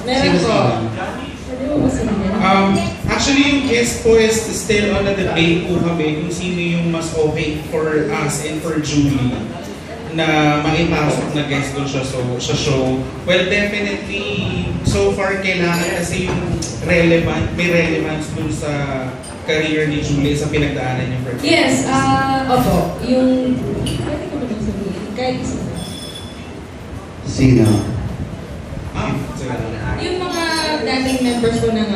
Meron po. Actually, yung guest po is still on the debate po kami kung sino yung mas okay for us and for Julie na maipasok na guest doon siya sa show. Well, definitely, so far kailangan kasi yung may relevance doon sa career ni Julie sa pinagdaanan niya for Yes, opo. Yung, pwede ko naman sabihin, kahit isa. Sino? Yung mga dating members ko ng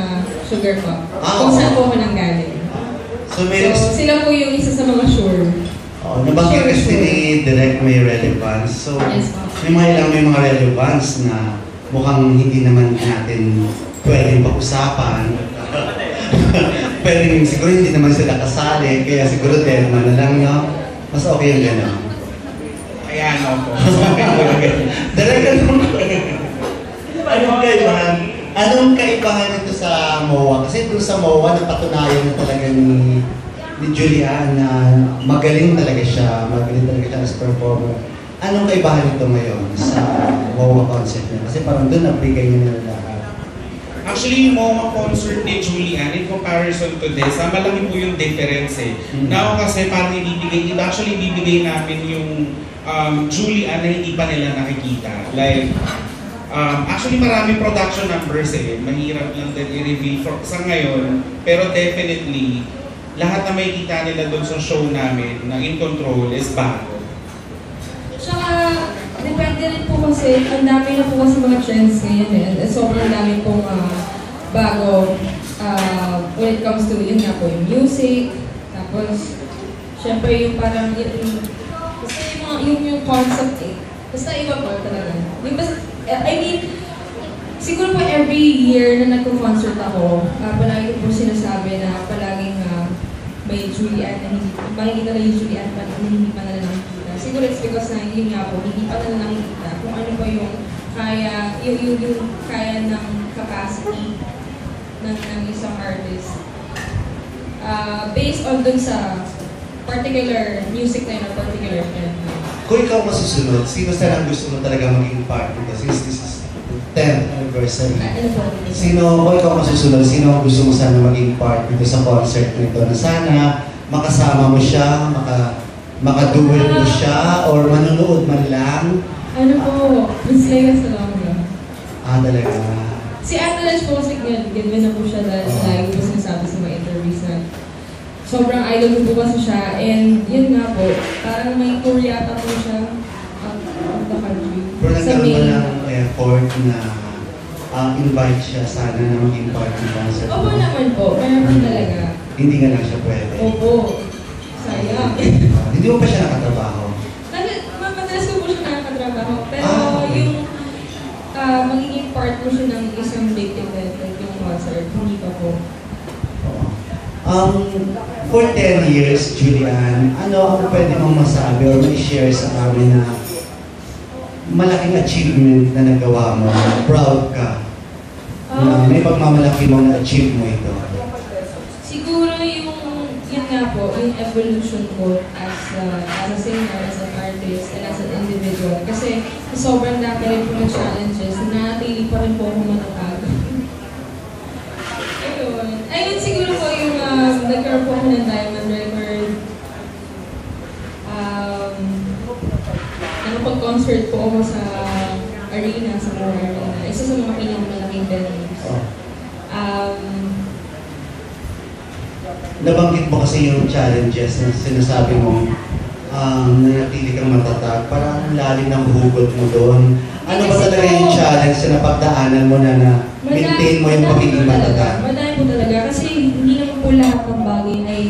Sugar Pop, kung saan po ako nanggaling. So, sila po yung isa sa mga sure. Nabanggit kasi ni Direk may relevance. So, yes, may mga relevance na mukhang hindi naman natin pwedeng pag-usapan. Pwedeng siguro hindi naman sila kasali, kaya siguro Delma na lang, no? Mas okay yung gano'n. Ayan, ako. Direk, anong kaibahan nito sa MOA? Kasi doon sa MOA, napatunayan na talaga ni Julian na magaling talaga siya as performer. Anong kaibahan nito ngayon sa MOA concert niya? Kasi parang doon nabigay niya na lahat. Actually, yung MOA concert ni Julian, in comparison to this, malaki po yung difference eh. Now kasi parang ibibigay namin yung Julian na hindi pa nila nakikita. Like, actually maraming production numbers eh. Mahirap lang din i-reveal sa ngayon. Pero definitely, lahat na makikita nila doon sa show namin na In Control is bago. Tsaka, depende rin po kasi, ang dami na po kasi mga trends ngayon eh. Sobrang dami pong bago when it comes to, yun nga po, yung music. Tapos, syempre yung parang, basta yung concept eh. Basta iba po talaga. I mean, siguro po every year na nagko-concert ako, palagi ko po sinasabi na palaging may Julian na makikita na yung Julian pa na hindi pa nila nakikita. Siguro it's because na yun nga po, hindi pa nila nakikita kung ano pa yung kaya, yung kaya ng capacity ng isang artist. Based on dun sa particular music na yun or particular trend. Kung ikaw masusunod, sino sana gusto mo talaga maging part nito? Since this is 10th anniversary. Kung ikaw masusunod, sino ang gusto mo sana maging part nito sa concert nito? Na sana makasama mo siya, makaduel mo siya, or manunood man lang? Ano po, Miss Leia Salonga. Talaga. Si Atalash po kasi gawin na po siya dahil lagi po sinasabi sa mga interviews na sobrang idol ko po kasi siya, and yun nga po, parang may tour yata po siya of the country. Pero nagkaroon ba ng effort na invite siya sana na maging part ng concert? Opo naman po, meron talaga. Hindi nga lang siya pwede? Opo, sayang. Hindi mo pa siya nakatrabaho? Madalas ko po siya nakatrabaho, pero yung magiging part po siya ng isang big event, like yung concert, hindi pa po. For 10 years, Julian, ano ang pwede mong masabi or may-share sa amin na malaking achievement na nagawa mo, proud ka, na may pagmamalaki mo na achieve mo ito? Siguro yun nga po, yung evolution ko as a singer, as an artist, and as an individual. Kasi sobrang dami rin po ng challenges, nanatili pa rin po ako matatag. Ayun, siguro po yung nagkaroon po ako ng Diamond Record. Nakapag-concert po ako sa arena, sa More Arena. Isa sa mga pinakamalaking venues. Nabanggit mo kasi yung challenges na sinasabi mo, nanatili kang matatag, parang lalim ng hugot mo doon. Ano ba talaga yung challenge na napagdaanan mo na maintain mo yung pagiging matatag? Madami po talaga kasi hindi naman po lahat ng bagay ay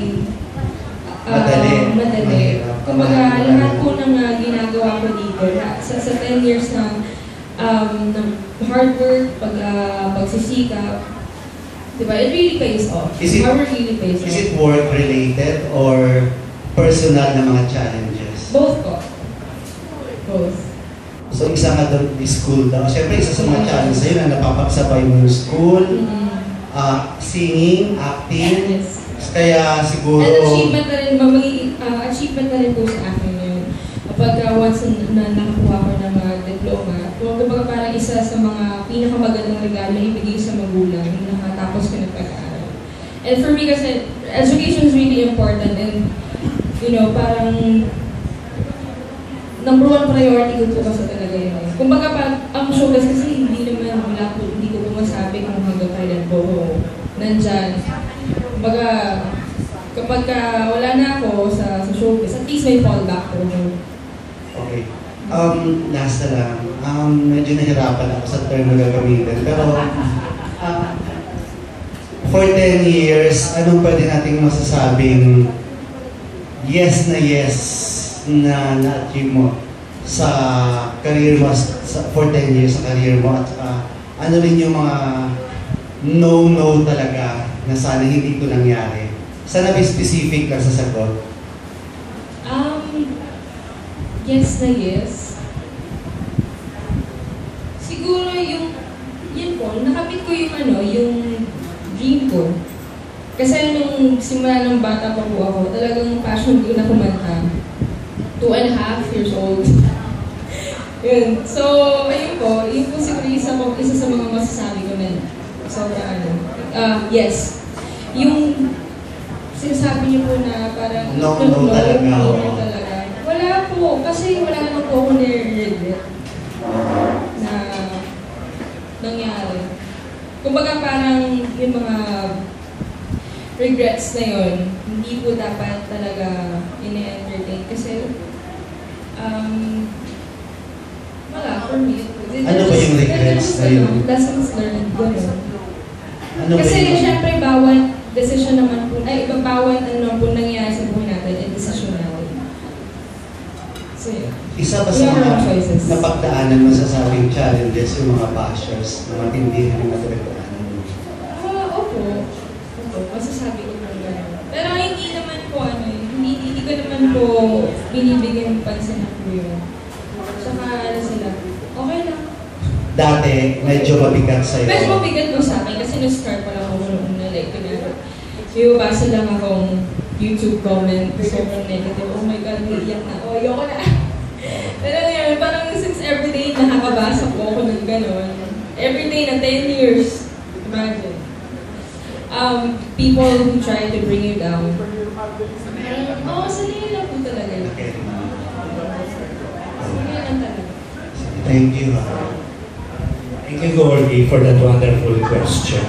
madali. Kumbaga, lahat po ng ginagawa ko dito, sa 10 years ng hard work, pagsisikap, diba? It really pays off. Hard work really pays off. Is it work-related or personal na mga challenges? Both po. Both. So, isa nga doon is school daw. Siyempre, isa sa mga challenge sa'yo na napapagsabay mo yung school, singing, acting. Yes. Kaya siguro... And achievement na rin po sa akin yun. kapag once na nakakuha ko ng diploma, kumbaga parang isa sa mga pinakamagandang regalo na ibigay sa magulang yung nakatapos ko ng pag-aaral. And for me kasi, education is really important and, you know, parang number one priority ko po kasi talaga yun. Kumbaga ang showbiz kasi hindi ko po masabi kung hanggang kailan po nandyan. Kumbaga, kapag wala na ako sa showbiz, at least may fallback po. Okay. Last na lang. Medyo nahirapan ako sa term na gagamitin. Pero, for 10 years, anong pwede nating masasabing yes na na-achieve mo sa career mo, for 10 years sa career mo, at ano rin yung mga no talaga na sana hindi ko nangyari? Sana be specific lang sa sagot. Yes na yes. Siguro yun po, nakapit ko yung dream ko. Kasi nung simula ng bata pa po ako, talagang passion ko na kumanta. 2.5 years old. Yun. So, ayun po siguro isa sa mga masasabi ko na sobra yes. Yung sinasabi niyo po na parang no talaga. Wala po, kasi wala naman po ako nire-regret na nangyari. Kumbaga parang yung mga regrets na yun, hindi po dapat talaga ine-entertain kasi wala, for me. Ano ba yung regrets na yun? Lessons learned, gano'n. Ano Kasi syempre bawat decision naman po, bawat ano po nangyari sa buhay natin, ay decision natin. So, isa pa sa mga napagdaanan mo sa sabing challenges, yung mga bashers na matindi na napagdaanan mo? Opo. Masasabi ko lang gano'n. Pero hindi naman po hindi ko naman po binibigyan ng pansin po yun. Saka sila, okay lang. Dati, medyo mabigat sa'yo. Medyo mabigat po sa akin kasi na-start pa lang ako noon na like, yung basa lang akong YouTube comment, sobrang negative. Oh my God, naiiyak na. Oh, ayoko na. Pero yun, parang since everyday nakakabasa po ako ng gano'n. Everyday na 10 years. Imagine. People who try to bring you down. Sanay lang po talaga. Sanay lang talaga. Thank you. Thank you, Gordy, for that wonderful question.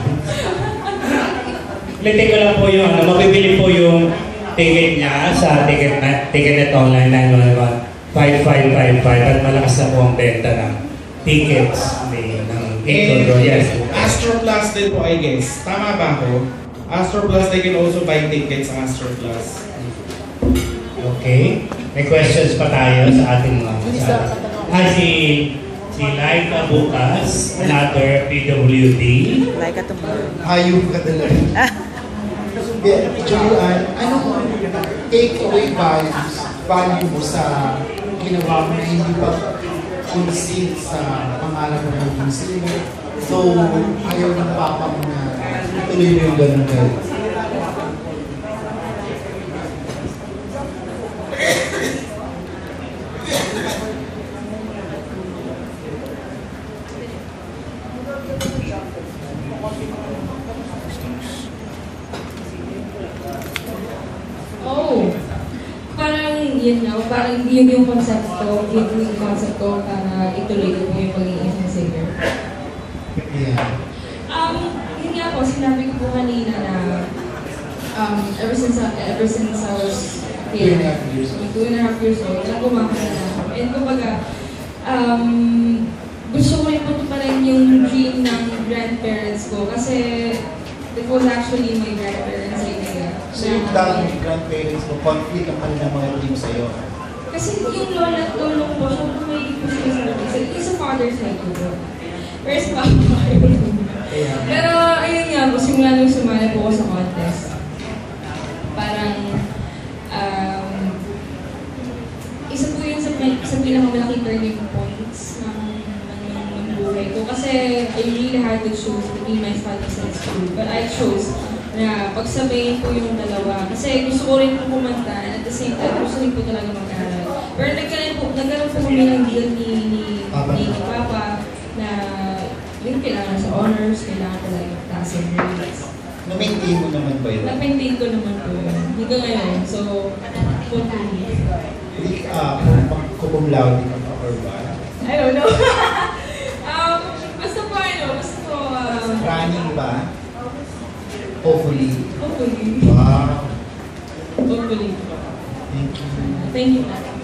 Ulitin ko lang po yung, mabibili po yung ticket niya sa Ticketnet Online 911-5555 at malakas na po ang benta ng tickets ng Ecuador. Yes. Astro Plus din po, I guess. Tama ba ako? Astro Plus, they can also buy tickets sa Astro Plus. Okay. May questions pa tayo sa ating mga si Laika Bukas, another PWD. Laika tomorrow. Hayop ka talaga. Julian, anong take-away value mo sa ginawa mo na hindi pa concede sa pangalan mo ng maging singer? So, ayaw ng papa mo na tuloy mo yung ganun kayo. Parang yun yung concept ko, para ituloy ko yung pagiging isang singer. Yeah. Yun nga po, sinabi ko po kanina na ever since I was 2.5 years old, kumakanta na ako. And kumbaga, gusto ko rin po pa rin yung dream ng grandparents ko kasi it was actually my grandparents' idea. So yung dating grandparents mo, conflict ang kanilang mga dream sa'yo? Kasi yung lola at lolo ko, sobrang may po sila sa akin. It's a father's side ko po. Where's Papa? Pero ayun nga po, simula nung sumali po ako sa contest. Parang, isa po yun sa pinakamalaki turning points ng buhay ko. Kasi I really had to choose between my studies and school. But I chose na pagsabayin po yung dalawa. Kasi gusto ko rin po kumanta and at the same time gusto rin po talaga mag-aral. Pero nagkaroon po kami ng deal ni Papa na yung kailangan sa honors, kailangan talaga magtaas yung grades. Na-maintain mo naman ba yun? Na-maintain ko naman po yun. Hanggang ngayon. So, hopefully. Hindi cum laude ka pa or ba? I don't know. Basta po running ba? Hopefully. Hopefully. Wow. Hopefully. Thank you. Thank you.